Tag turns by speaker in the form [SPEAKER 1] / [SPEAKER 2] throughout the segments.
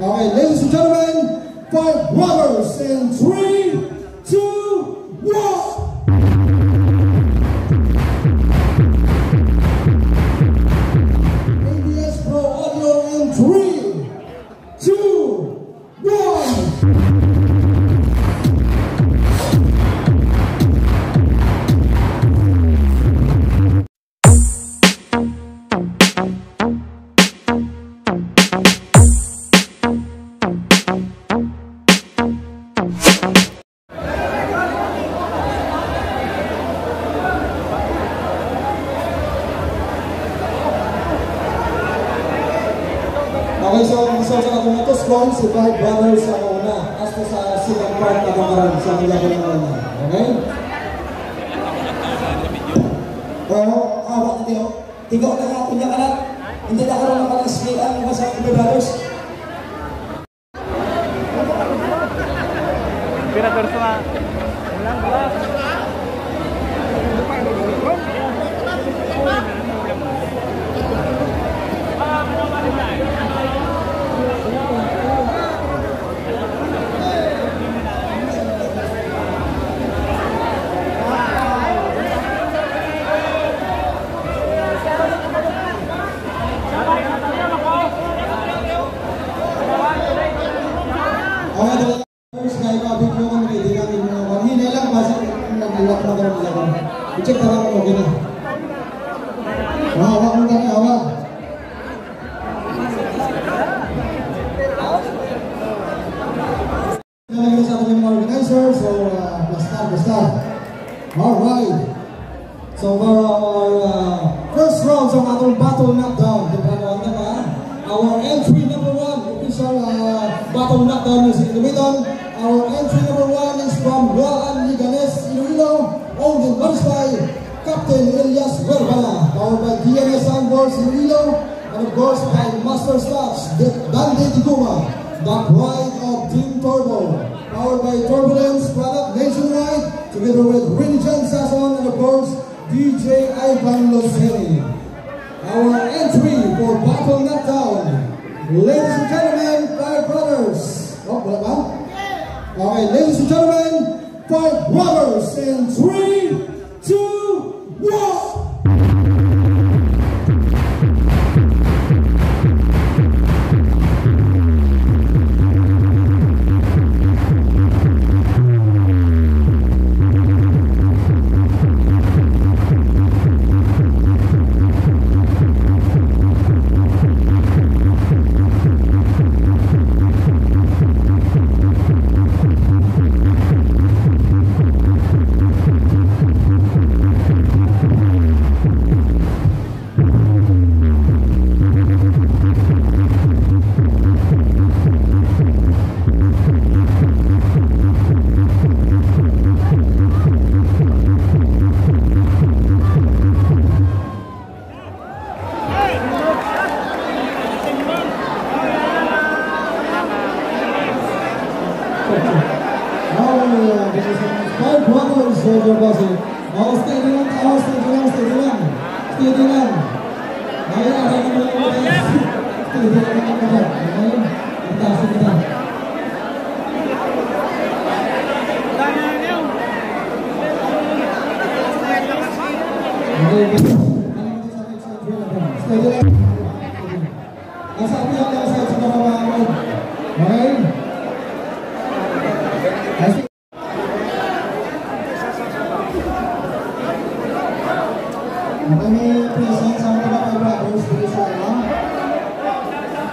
[SPEAKER 1] Okay, ladies and gentlemen, 5 brothers in 3, 2, 1. ABS Pro Audio in 3, 2, 1. Okay, so sa atong ito strong si 5 brothers sa una as sa second part na kamaran sa nilagay na una. Okay?
[SPEAKER 2] Awak na tigaw na nga punya kalat. Hindi na karoon ng pag-explain ang iba sa 5 brothers.
[SPEAKER 3] Operator sa
[SPEAKER 1] i-check na lang okay na. Hawa mo kami, hawa. Nalagay sa ating mga organizer, so basta. Alright. So for our first round sa atong battle knockdown, our entry number 1, official battle knockdown music Iloilo. Our entry number 1 is from Juan Liganes, Iloilo, owned and managed by Captain Elias Verbala, powered by DNS Soundboards Iloilo, and of course by Master Stocks, Dante Diguma, the pride of Team Turbo, powered by Turbulence Product Nationwide, together with Rinjan Sason, and of course DJ Ivan Loseni. Our entry for Battle Knockdown, ladies and gentlemen, 5 brothers. Oh, wala ba? Okay, ladies and gentlemen, 5 brothers in 3, 2, 1.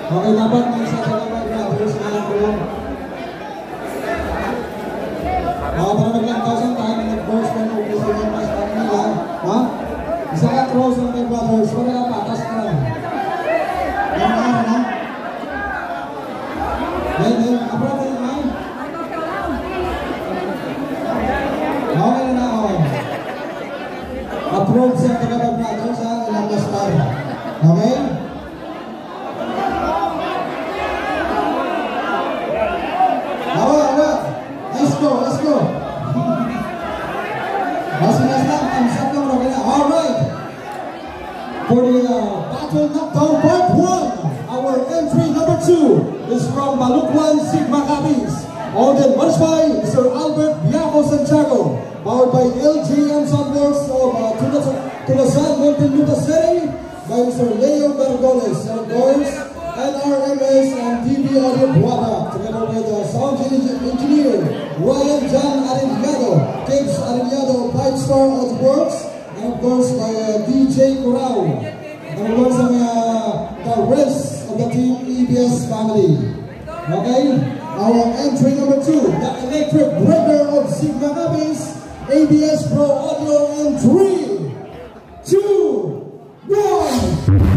[SPEAKER 1] Okay, dapat may isa sa mga brothers na lang po. Para naglantasan tayo ng nag-burst ng officer ng mas kanila. Ha? Isa ka cross ng mga brothers, wala na patas ka lang. Ano? Then, approve na naman. Okay na ako. Approve sa mga brothers ha, ilang star. Okay? Let's go. Alright. For the Battle Knockdown Part 1, our entry number 2 is from Balukwan Sigma Capiz. On the managed by Mr. Albert Biaco Santiago. Powered by LGM Softwares of Tulasan, Monteluta City by Mr. Leo Bergoles. And of course, NRMS and TV Audio Product, together with sound engineer Ryan John Arellano, Gibbs Arellano, 5-star Audiworks, and of course by DJ Corao, and of course the rest of the team EBS family. Okay, our entry number 2, the electric breaker of Sigma Capiz, ABS Pro Audio in 3, 2, 1.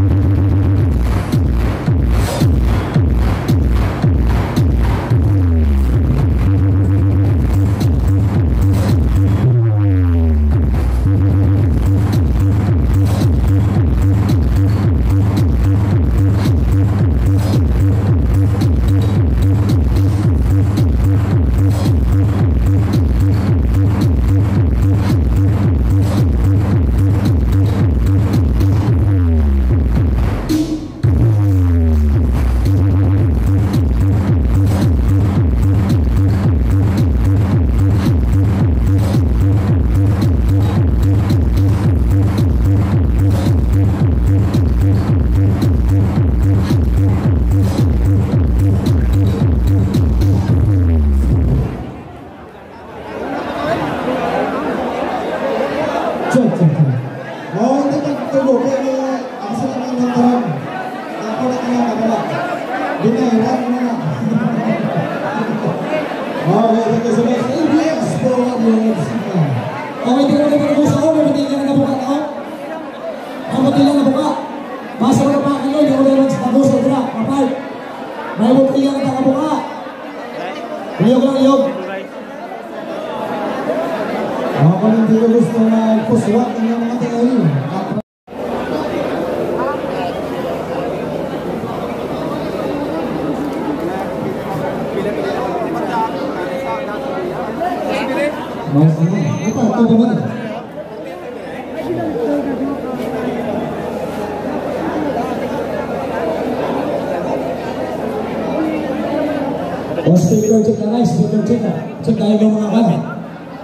[SPEAKER 1] Speaker check na guys, speaker check na. Check tayo ng mga kan.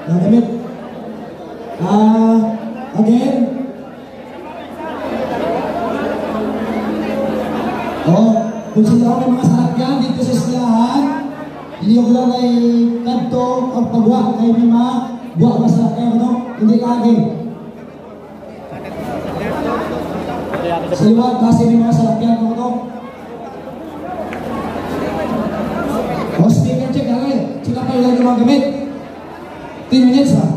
[SPEAKER 1] Nagamit. Again. Kung sila ang mga sarakyan dito sa islahan, iliyog lang ay kanto ang pagwa kay mga buwak na sarakyan, no? Hindi kagi. Sa liwag kasi may mga sarakyan, no? Speaker check na rin. Check tayo lang yung mga gamit. 10 minutes ha.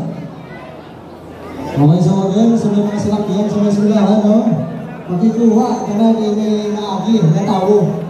[SPEAKER 1] Okay, so again, sa mga salakyan sa mga sulahan, no? Makikuha ka na din na agi, na tao.